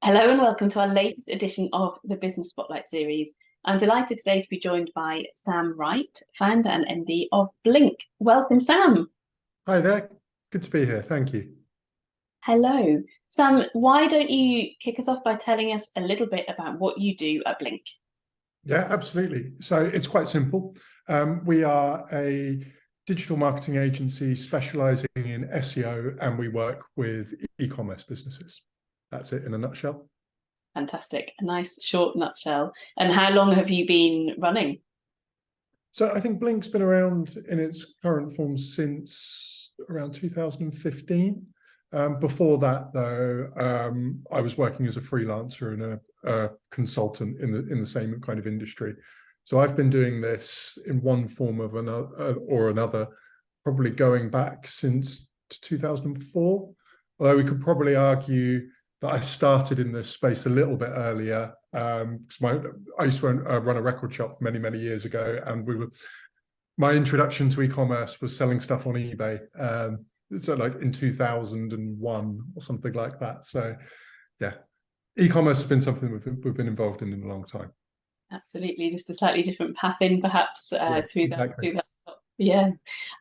Hello and welcome to our latest edition of the Business Spotlight series. I'm delighted today to be joined by Sam Wright, founder and MD of Blink. Welcome, Sam. Hi there. Good to be here. Thank you. Hello. Sam, why don't you kick us off by telling us a little bit about what you do at Blink? Yeah, absolutely. So it's quite simple. We are a digital marketing agency specializing in SEO, and we work with e-commerce businesses. That's it in a nutshell. Fantastic. A nice short nutshell. And how long have you been running? So I think Blink's been around in its current form since around 2015. Before that, though, I was working as a freelancer and a consultant in the same kind of industry. So I've been doing this in one form of another, probably going back since 2004. Although we could probably argue that I started in this space a little bit earlier. I used to run a record shop many years ago, and my introduction to e-commerce was selling stuff on eBay. So like in 2001 or something like that. So yeah, e-commerce has been something we've been involved in a long time. Absolutely, just a slightly different path in perhaps Yeah, through exactly. that. Yeah.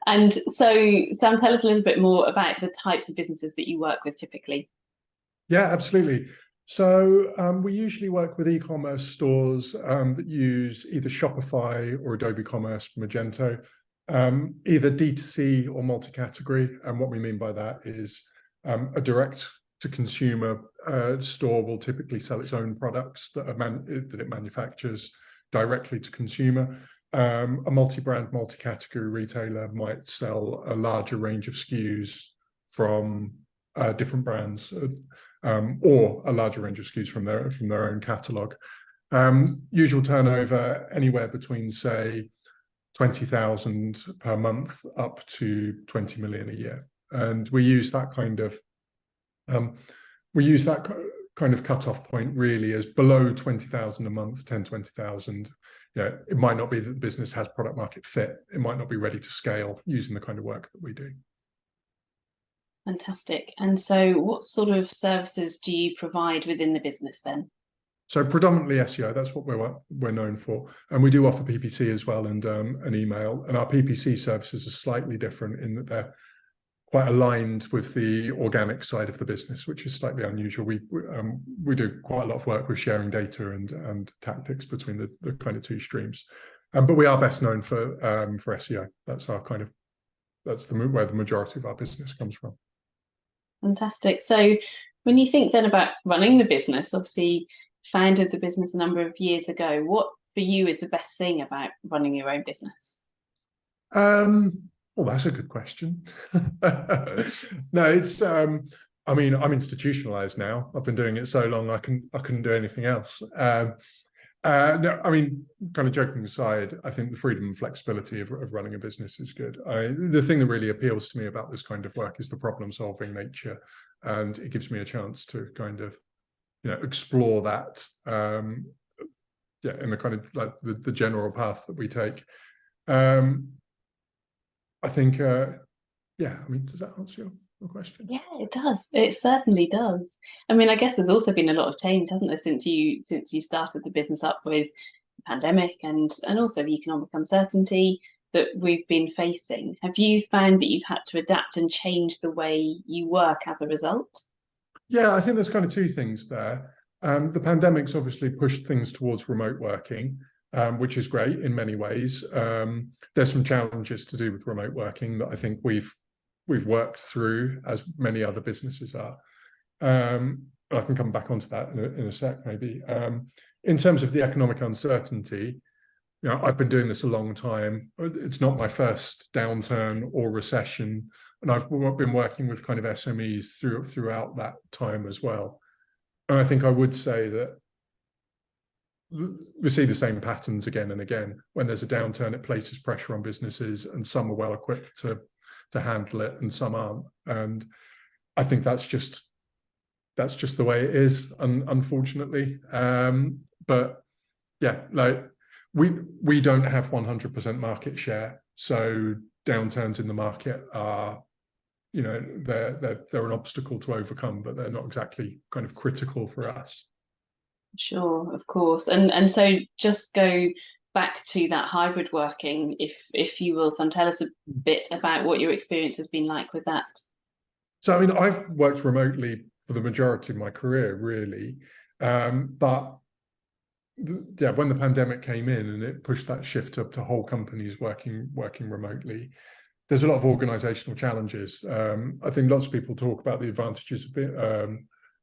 And so, Sam, tell us a little bit more about the types of businesses that you work with typically. Yeah, absolutely. So we usually work with e-commerce stores that use either Shopify or Adobe Commerce, Magento, either D2C or multi-category. And what we mean by that is a direct-to-consumer store will typically sell its own products that it manufactures directly to consumer. A multi-brand, multi-category retailer might sell a larger range of SKUs from different brands. Or a larger range of SKUs from their own catalogue. Usual turnover anywhere between, say, 20,000 per month up to 20 million a year. And we use that kind of cutoff point really as below 20,000 a month, 10, 20,000. It might not be that the business has product market fit. It might not be ready to scale using the kind of work that we do. Fantastic. And so what sort of services do you provide within the business then? So predominantly SEO, that's what we're known for. And we do offer PPC as well and an email. And our PPC services are slightly different in that they're quite aligned with the organic side of the business, which is slightly unusual. We do quite a lot of work with sharing data and tactics between the kind of two streams. But we are best known for SEO. That's where the majority of our business comes from. Fantastic. So when you think then about running the business, obviously founded the business a number of years ago, what for you is the best thing about running your own business? Well, that's a good question. No, it's I mean, I'm institutionalized now. I've been doing it so long I couldn't do anything else. No, I mean, kind of joking aside, I think the freedom and flexibility of running a business is good. The thing that really appeals to me about this kind of work is the problem-solving nature, and it gives me a chance to kind of, explore that, in the kind of like the general path that we take. I think, yeah. I mean, does that answer your question? Yeah, it does. It certainly does. I mean, I guess there's also been a lot of change, hasn't there, since you started the business up with the pandemic and also the economic uncertainty that we've been facing. Have you found that you've had to adapt and change the way you work as a result? Yeah, I think there's kind of two things there. The pandemic's obviously pushed things towards remote working, which is great in many ways. There's some challenges to do with remote working that I think we've worked through, as many other businesses are. I can come back onto that in a sec, maybe. In terms of the economic uncertainty, I've been doing this a long time. It's not my first downturn or recession, and I've been working with kind of SMEs throughout that time as well. And I think I would say that we see the same patterns again and again. When there's a downturn, it places pressure on businesses, and some are well equipped to handle it, and some aren't. And I think that's just the way it is, unfortunately. But yeah, like we don't have 100% market share, so downturns in the market are you know, they're an obstacle to overcome, but they're not exactly kind of critical for us. Sure, of course. And so just go back to that hybrid working, if you will, Sam, tell us a bit about what your experience has been like with that. So, I mean, I've worked remotely for the majority of my career, really. But yeah, when the pandemic came in and it pushed that shift up to whole companies working remotely, there's a lot of organizational challenges. I think lots of people talk about the advantages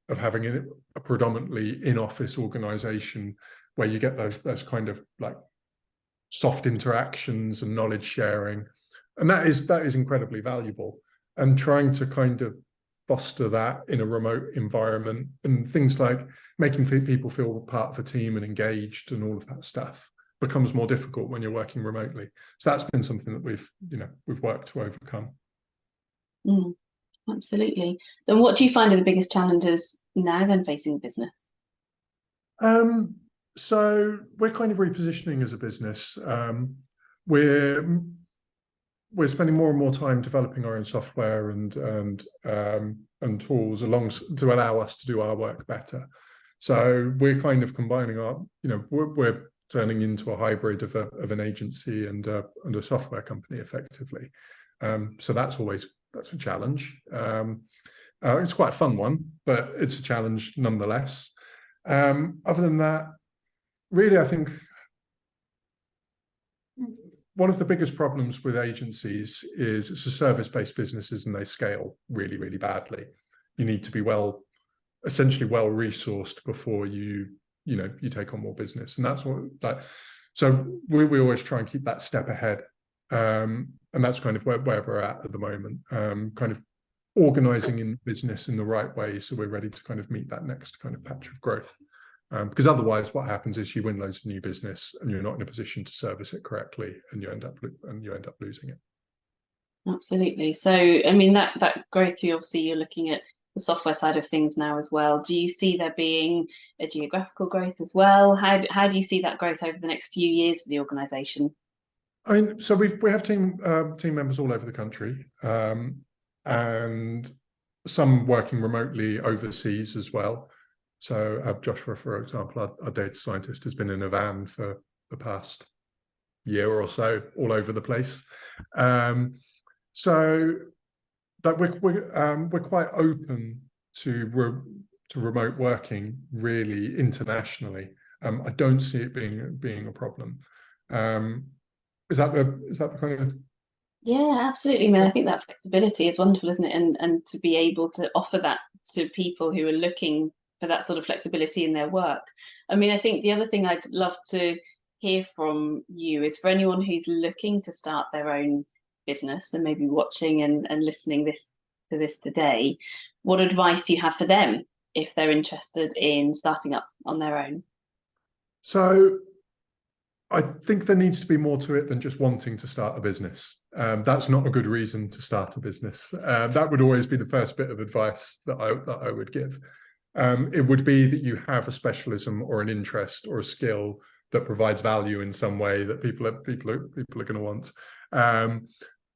of having a predominantly in-office organization where you get those kind of like soft interactions and knowledge sharing, and that is incredibly valuable. And trying to kind of foster that in a remote environment, and things like making people feel part of a team and engaged and all of that stuff becomes more difficult when you're working remotely. So that's been something that we've worked to overcome. Absolutely. So what do you find are the biggest challenges now then facing the business? So we're kind of repositioning as a business. We're spending more and more time developing our own software and tools to allow us to do our work better. So we're kind of combining we're turning into a hybrid of an agency and a software company effectively. So that's a challenge. It's quite a fun one, but it's a challenge nonetheless. Other than that, really, I think one of the biggest problems with agencies is it's a service-based businesses and they scale really, really badly. You need to be essentially well resourced before you take on more business, and that's what so we always try and keep that step ahead, and that's kind of where we're at the moment, kind of organizing in business in the right way so we're ready to kind of meet that next kind of patch of growth. Because otherwise what happens is you win loads of new business and you're not in a position to service it correctly, and you end up losing it. Absolutely. So I mean that growth, you're looking at the software side of things now as well. Do you see there being a geographical growth as well? How do you see that growth over the next few years for the organization? I mean, so we have team members all over the country, and some working remotely overseas as well. So Joshua, for example, our data scientist, has been in a van for the past year or so, all over the place. But we're quite open to remote working, really, internationally. I don't see it being a problem. Is that the kind of? Yeah, absolutely. I mean, I think that flexibility is wonderful, isn't it? And to be able to offer that to people who are looking for that sort of flexibility in their work. I mean, I think the other thing I'd love to hear from you is for anyone who's looking to start their own business and maybe watching and listening to this today, what advice do you have for them if they're interested in starting up on their own? So I think there needs to be more to it than just wanting to start a business. That's not a good reason to start a business. That would always be the first bit of advice that I would give. It would be that you have a specialism or an interest or a skill that provides value in some way that people are going to want,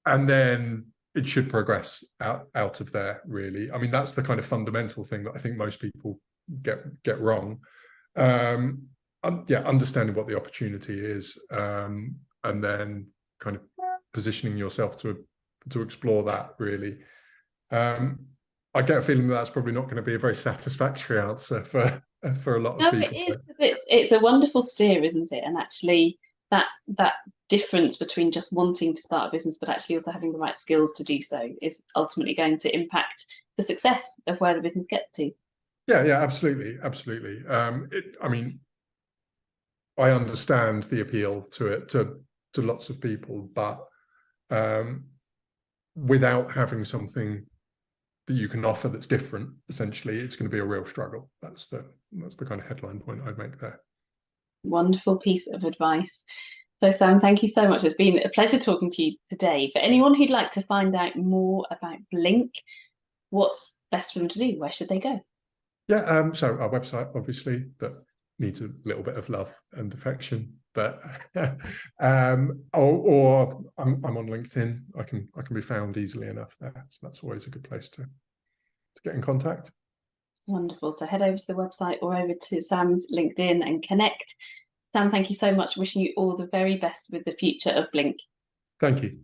and then it should progress out of there. Really, I mean, that's the kind of fundamental thing that I think most people get wrong. Understanding what the opportunity is, and then kind of positioning yourself to explore that, really. I get a feeling that that's probably not going to be a very satisfactory answer for a lot of people. No, it is. It's a wonderful steer, isn't it? And actually, that difference between just wanting to start a business but actually also having the right skills to do so is ultimately going to impact the success of where the business gets to. Yeah, absolutely. I mean, I understand the appeal to it to lots of people, but without having something that you can offer that's different, essentially, it's going to be a real struggle. That's the kind of headline point I'd make there. Wonderful piece of advice. So Sam, thank you so much. It's been a pleasure talking to you today. For anyone who'd like to find out more about Blink, what's best for them to do? Where should they go? Yeah, so our website, obviously, that needs a little bit of love and affection. but or I'm on LinkedIn. I can be found easily enough there. So that's always a good place to get in contact. Wonderful. So head over to the website or over to Sam's LinkedIn and connect. Sam, thank you so much. Wishing you all the very best with the future of Blink. Thank you.